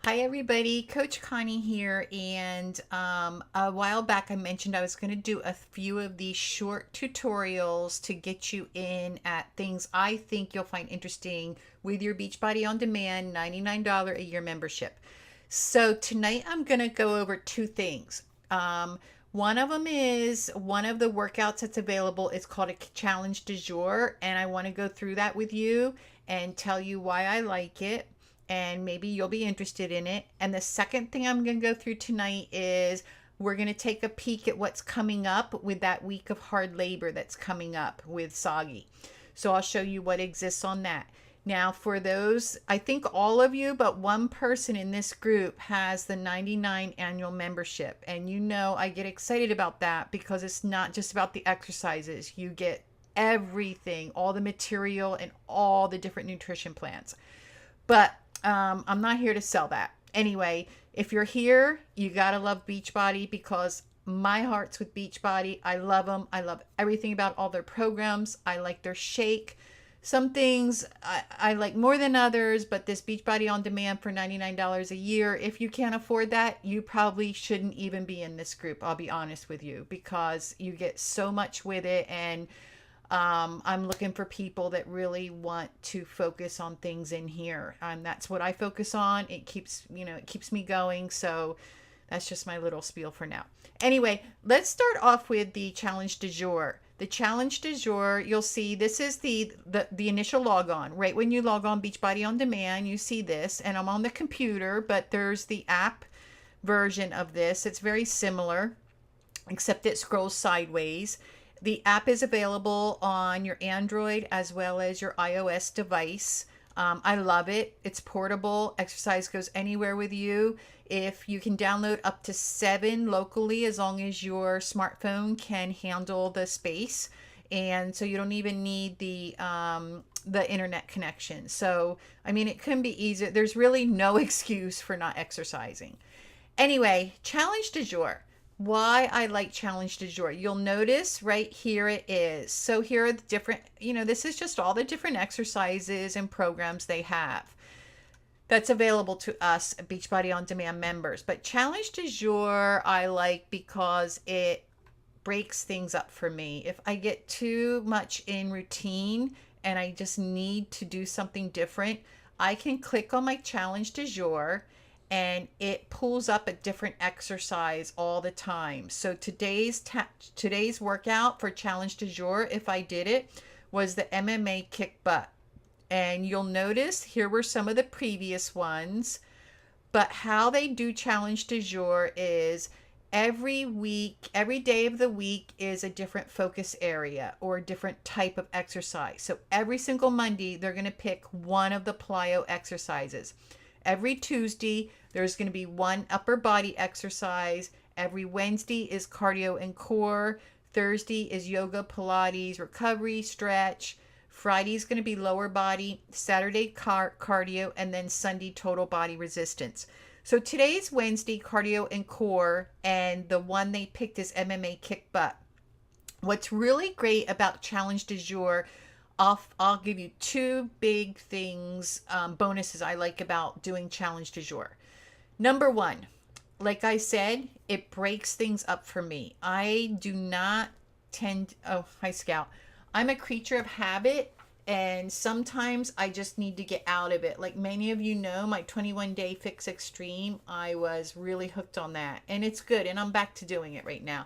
Hi everybody, Coach Connie here, and a while back I mentioned I was going to do a few of these short tutorials to get you in at things I think you'll find interesting with your Beachbody On Demand $99 a year membership. So tonight I'm going to go over two things. One of them is one of the workouts that's available. It's called a challenge du jour, and I want to go through that with you and tell you why I like it, and maybe you'll be interested in it. And the second thing I'm going to go through tonight is we're going to take a peek at what's coming up with that week of hard labor that's coming up with Soggy. So I'll show you what exists on that. Now, for those, I think all of you but one person in this group has the 99 annual membership. And you know I get excited about that because it's not just about the exercises. You get everything, all the material and all the different nutrition plans. But I'm not here to sell that. Anyway, if you're here, you gotta love Beachbody because my heart's with Beachbody. I love them. I love everything about all their programs. I like their shake. Some things I like more than others, but this Beachbody On Demand for $99 a year, if you can't afford that, you probably shouldn't even be in this group. I'll be honest with you, because you get so much with it, and I'm looking for people that really want to focus on things in here. That's what I focus on. It keeps me going. So that's just my little spiel for now. Anyway, let's start off with the challenge du jour. The challenge du jour, you'll see this is the initial log on. Right when you log on Beachbody On Demand, you see this, and I'm on the computer, but there's the app version of this. It's very similar, except it scrolls sideways. The app is available on your Android as well as your iOS device. I love it. It's portable. Exercise goes anywhere with you. If you can download up to 7 locally, as long as your smartphone can handle the space, and so you don't even need the internet connection. So I mean, it can be easy. There's really no excuse for not exercising. Anyway, challenge du jour. Why I like challenge du jour. You'll notice right here it is. So here are the different, this is just all the different exercises and programs they have that's available to us Beachbody On Demand members. But challenge du jour I like because it breaks things up for me. If I get too much in routine and I just need to do something different, I can click on my challenge du jour and it pulls up a different exercise all the time. So today's workout for challenge du jour, if I did it, was the MMA kick butt. And you'll notice here were some of the previous ones, but how they do challenge du jour is every week, every day of the week is a different focus area or a different type of exercise. So every single Monday, they're going to pick one of the plyo exercises. Every Tuesday, there's going to be one upper body exercise. Every Wednesday is cardio and core. Thursday is yoga, Pilates, recovery, stretch. Friday is going to be lower body. Saturday, cardio, and then Sunday, total body resistance. So today's Wednesday, cardio and core, and the one they picked is MMA kick butt. What's really great about challenge du jour, I'll give you two big things, bonuses I like about doing challenge du jour. Number one, like I said, it breaks things up for me. I do not hi Scout. I'm a creature of habit, and sometimes I just need to get out of it. Like many of you know, my 21-day Fix Extreme, I was really hooked on that, and it's good, and I'm back to doing it right now.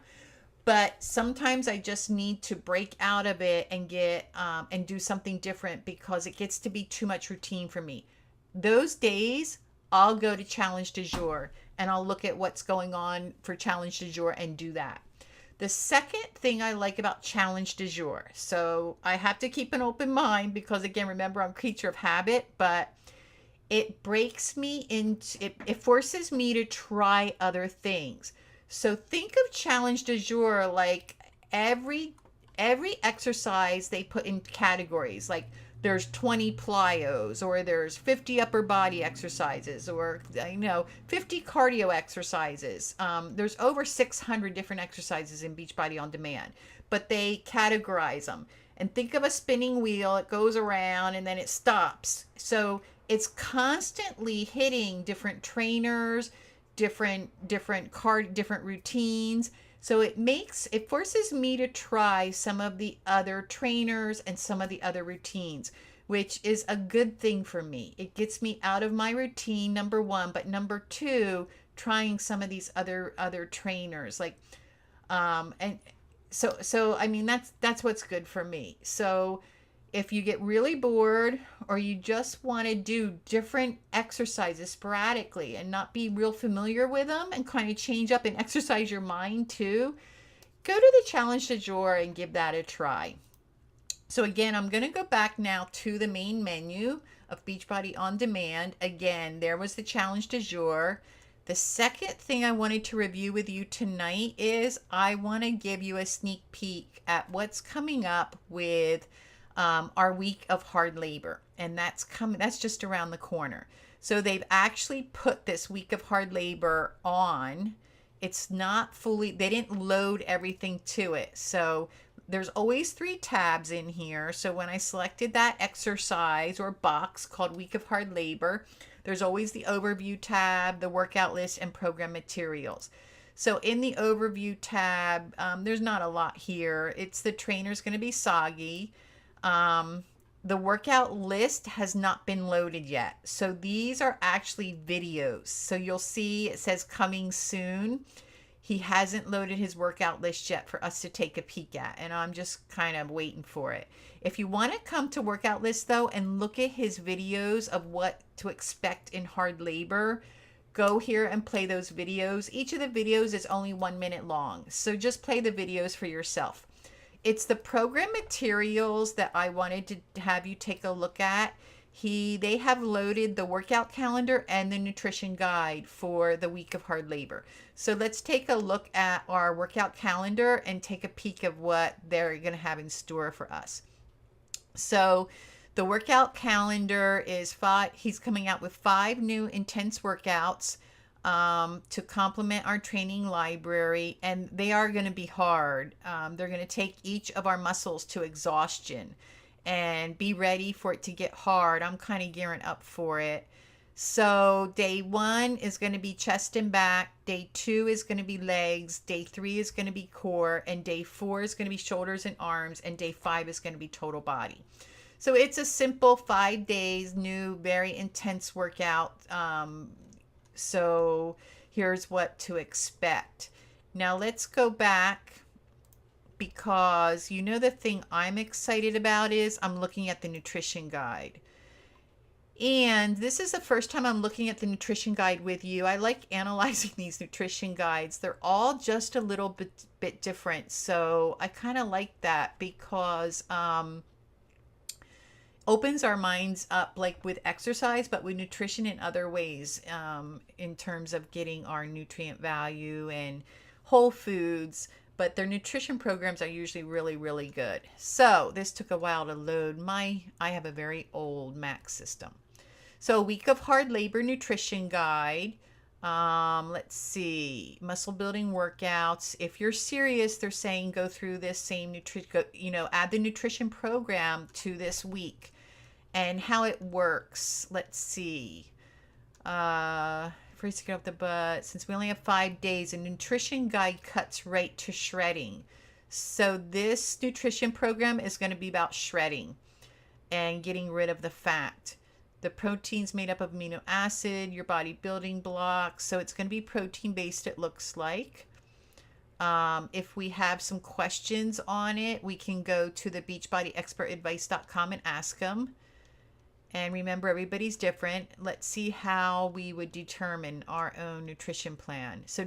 But sometimes I just need to break out of it and get and do something different because it gets to be too much routine for me. Those days, I'll go to challenge du jour and I'll look at what's going on for challenge du jour and do that. The second thing I like about challenge du jour, so I have to keep an open mind because, again, remember, I'm a creature of habit, but it breaks me into it forces me to try other things. So think of challenge du jour like every exercise they put in categories. Like there's 20 plyos, or there's 50 upper body exercises, or 50 cardio exercises. There's over 600 different exercises in Beachbody On Demand, but they categorize them. And think of a spinning wheel. It goes around and then it stops. So it's constantly hitting different trainers, different routines. So it forces me to try some of the other trainers and some of the other routines, which is a good thing for me. It gets me out of my routine, number one, but number two, trying some of these other trainers, like and so I mean that's what's good for me. So if you get really bored, or you just want to do different exercises sporadically and not be real familiar with them, and kind of change up and exercise your mind too, go to the challenge du jour and give that a try. So again, I'm going to go back now to the main menu of Beachbody On Demand. Again, there was the challenge du jour. The second thing I wanted to review with you tonight is I want to give you a sneak peek at what's coming up with our week of hard labor. And that's just around the corner. So they've actually put this week of hard labor on. It's not fully, they didn't load everything to it. So there's always 3 tabs in here. So when I selected that exercise or box called Week of Hard Labor, there's always the overview tab, the workout list, and program materials. So in the overview tab, there's not a lot here. It's the trainer's going to be soggy. The workout list has not been loaded yet. So these are actually videos. So you'll see it says coming soon. He hasn't loaded his workout list yet for us to take a peek at, and I'm just kind of waiting for it. If you want to come to workout list though and look at his videos of what to expect in hard labor, go here and play those videos. Each of the videos is only 1 minute long, so just play the videos for yourself. It's the program materials that I wanted to have you take a look at. They have loaded the workout calendar and the nutrition guide for the week of hard labor. So let's take a look at our workout calendar and take a peek of what they're going to have in store for us. So the workout calendar is he's coming out with 5 new intense workouts to complement our training library, and they are going to be hard. They're going to take each of our muscles to exhaustion, and be ready for it to get hard. I'm kind of gearing up for it. So day 1 is going to be chest and back. Day 2 is going to be legs. Day 3 is going to be core. And day 4 is going to be shoulders and arms. And day 5 is going to be total body. So it's a simple 5 days, new, very intense workout. So here's what to expect. Now let's go back, because you know the thing I'm excited about is I'm looking at the nutrition guide. And this is the first time I'm looking at the nutrition guide with you. I like analyzing these nutrition guides. They're all just a little bit different. So I kind of like that, because opens our minds up, like with exercise, but with nutrition in other ways, in terms of getting our nutrient value and whole foods. But their nutrition programs are usually really, really good. So this took a while to load. I have a very old Mac system. So week of hard labor nutrition guide. Let's see, muscle building workouts. If you're serious, they're saying go through this same add the nutrition program to this week and how it works. Let's see. First to get off the butt. Since we only have 5 days, a nutrition guide cuts right to shredding. So this nutrition program is going to be about shredding and getting rid of the fat. The protein's made up of amino acid, your body building blocks. So it's going to be protein based, it looks like. If we have some questions on it, we can go to the beachbodyexpertadvice.com and ask them. And remember, everybody's different. Let's see how we would determine our own nutrition plan. So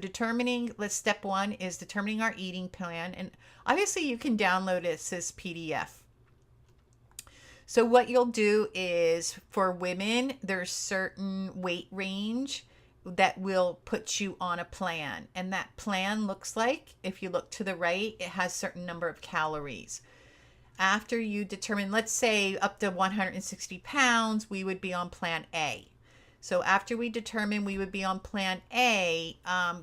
step 1 is determining our eating plan. And obviously you can download it as PDF. So what you'll do is, for women, there's certain weight range that will put you on a plan. And that plan looks like, if you look to the right, it has a certain number of calories. After you determine, let's say up to 160 pounds, we would be on plan A. So after we determine we would be on plan A,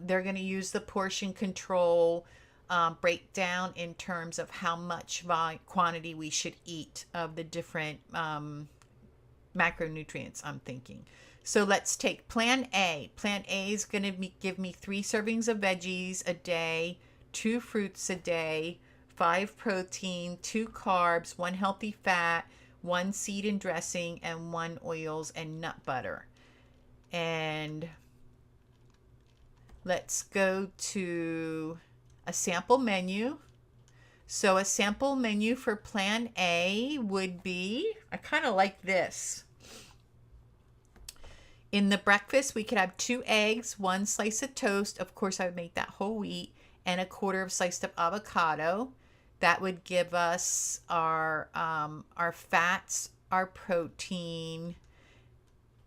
they're going to use the portion control breakdown in terms of how much quantity we should eat of the different macronutrients, I'm thinking. So let's take Plan A. Plan A is going to give me 3 servings of veggies a day, 2 fruits a day, 5 protein, 2 carbs, 1 healthy fat, 1 seed and dressing, and 1 oils and nut butter. And let's go to a sample menu. So a sample menu for Plan A would be, I kind of like this. In the breakfast, we could have 2 eggs, 1 slice of toast. Of course, I would make that whole wheat, and a quarter of sliced up avocado. That would give us our fats, our protein,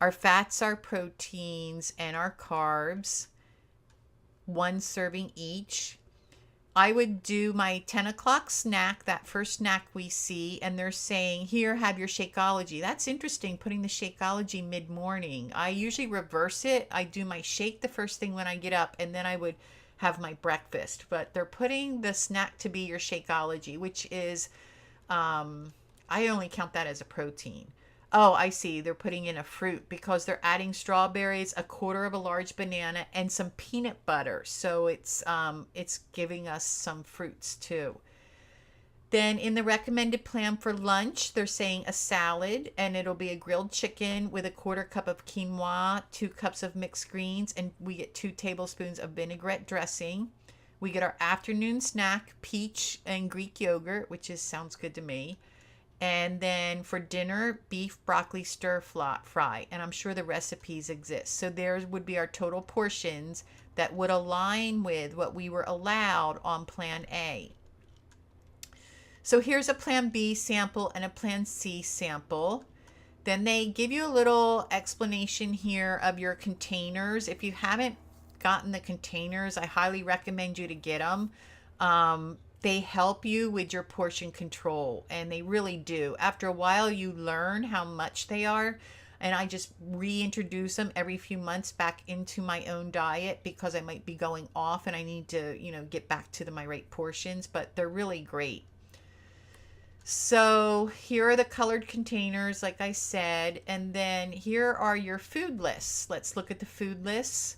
our proteins, and our carbs. 1 serving each. I would do my 10 o'clock snack, that first snack we see, and they're saying, here, have your Shakeology. That's interesting, putting the Shakeology mid-morning. I usually reverse it. I do my shake the first thing when I get up, and then I would have my breakfast. But they're putting the snack to be your Shakeology, which is, I only count that as a protein. Oh, I see. They're putting in a fruit because they're adding strawberries, a quarter of a large banana, and some peanut butter. So it's giving us some fruits too. Then in the recommended plan for lunch, they're saying a salad, and it'll be a grilled chicken with a quarter cup of quinoa, 2 cups of mixed greens, and we get 2 tablespoons of vinaigrette dressing. We get our afternoon snack, peach and Greek yogurt, which sounds good to me. And then for dinner, beef broccoli stir fry. And I'm sure the recipes exist. So there would be our total portions that would align with what we were allowed on Plan A. So here's a Plan B sample and a Plan C sample. Then they give you a little explanation here of your containers. If you haven't gotten the containers, I highly recommend you to get them. They help you with your portion control, and they really do. After a while, you learn how much they are, and I just reintroduce them every few months back into my own diet because I might be going off and I need to, get back to my right portions, but they're really great. So here are the colored containers, like I said, and then here are your food lists. Let's look at the food lists.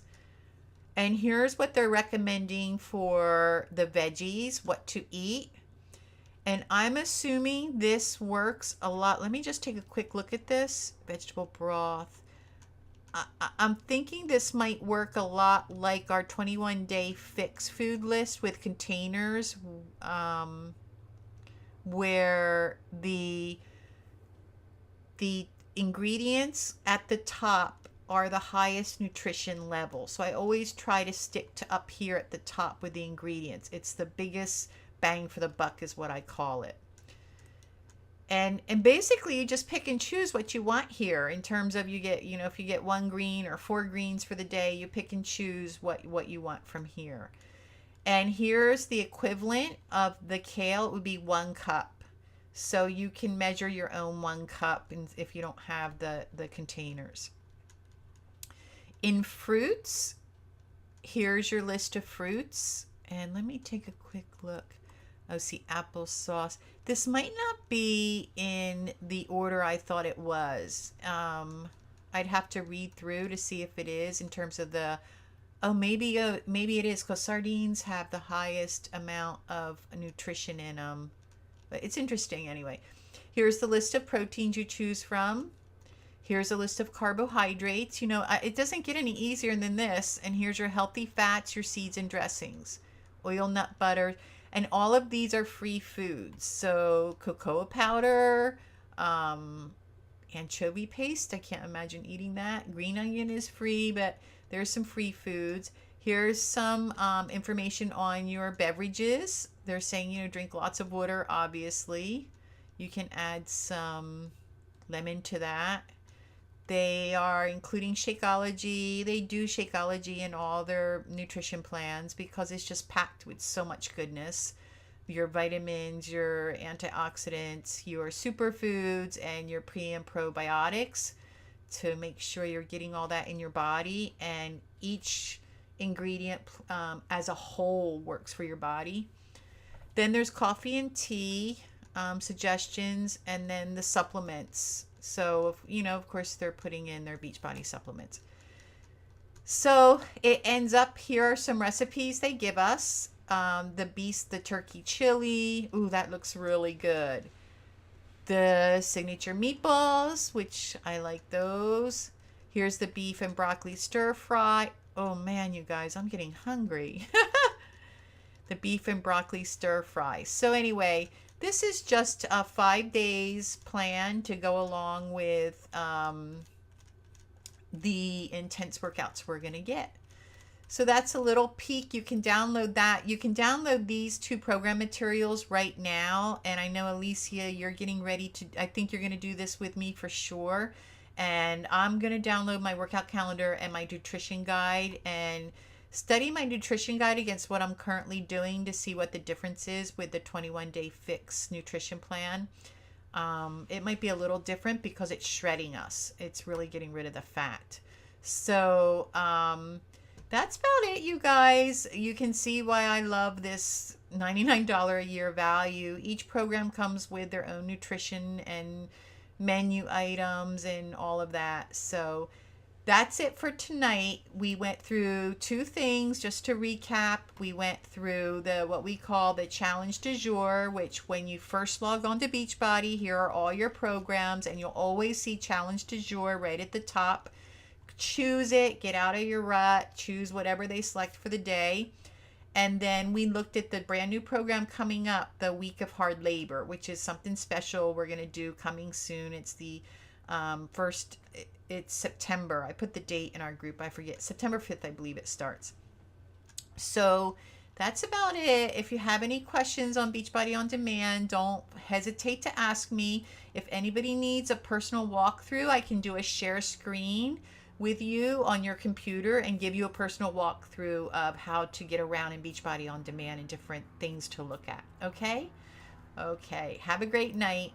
And here's what they're recommending for the veggies, what to eat. And I'm assuming this works a lot. Let me just take a quick look at this. Vegetable broth. I'm thinking this might work a lot like our 21-day fix food list with containers, where the ingredients at the top are the highest nutrition level. So I always try to stick to up here at the top with the ingredients. It's the biggest bang for the buck is what I call it. And basically you just pick and choose what you want here in terms of you get, if you get 1 green or 4 greens for the day, you pick and choose what you want from here. And here's the equivalent of the kale. It would be 1 cup. So you can measure your own 1 cup if you don't have the containers. In fruits, here's your list of fruits. And let me take a quick look. Oh, see, applesauce. This might not be in the order I thought it was. I'd have to read through to see if it is in terms of the... Oh, maybe it is because sardines have the highest amount of nutrition in them. But it's interesting anyway. Here's the list of proteins you choose from. Here's a list of carbohydrates. It doesn't get any easier than this. And here's your healthy fats, your seeds and dressings, oil, nut butter. And all of these are free foods. So cocoa powder, anchovy paste. I can't imagine eating that. Green onion is free, but there's some free foods. Here's some information on your beverages. They're saying, drink lots of water, obviously. You can add some lemon to that. They are including Shakeology. They do Shakeology in all their nutrition plans because it's just packed with so much goodness. Your vitamins, your antioxidants, your superfoods, and your pre and probiotics to make sure you're getting all that in your body. And each ingredient as a whole works for your body. Then there's coffee and tea suggestions, and then the supplements. So, you know, of course, they're putting in their Beachbody supplements. So it ends up, here are some recipes they give us. The turkey chili. Ooh, that looks really good. The signature meatballs, which I like those. Here's the beef and broccoli stir fry. Oh man, you guys, I'm getting hungry. The beef and broccoli stir fry. So anyway, this is just a 5 days plan to go along with the intense workouts we're going to get. So that's a little peek. You can download that. You can download these 2 program materials right now. And I know, Alicia, you're getting ready to, I think you're going to do this with me for sure. And I'm going to download my workout calendar and my nutrition guide and study my nutrition guide against what I'm currently doing to see what the difference is with the 21-day fix nutrition plan. It might be a little different because it's shredding us. It's really getting rid of the fat. So, that's about it, you guys. You can see why I love this $99 a year value. Each program comes with their own nutrition and menu items and all of that. So that's it for tonight. We went through 2 things. Just to recap, we went through what we call the challenge du jour, which when you first log on to Beachbody, here are all your programs, and you'll always see challenge du jour right at the top. Choose it, get out of your rut, choose whatever they select for the day. And then we looked at the brand new program coming up, the week of hard labor, which is something special we're going to do coming soon. It's the first, it's September. I put the date in our group, I forget, September 5th, I believe it starts. So that's about it. If you have any questions on Beachbody On Demand, don't hesitate to ask me. If anybody needs a personal walkthrough, I can do a share screen with you on your computer and give you a personal walkthrough of how to get around in Beachbody On Demand and different things to look at. Okay? Okay. Have a great night.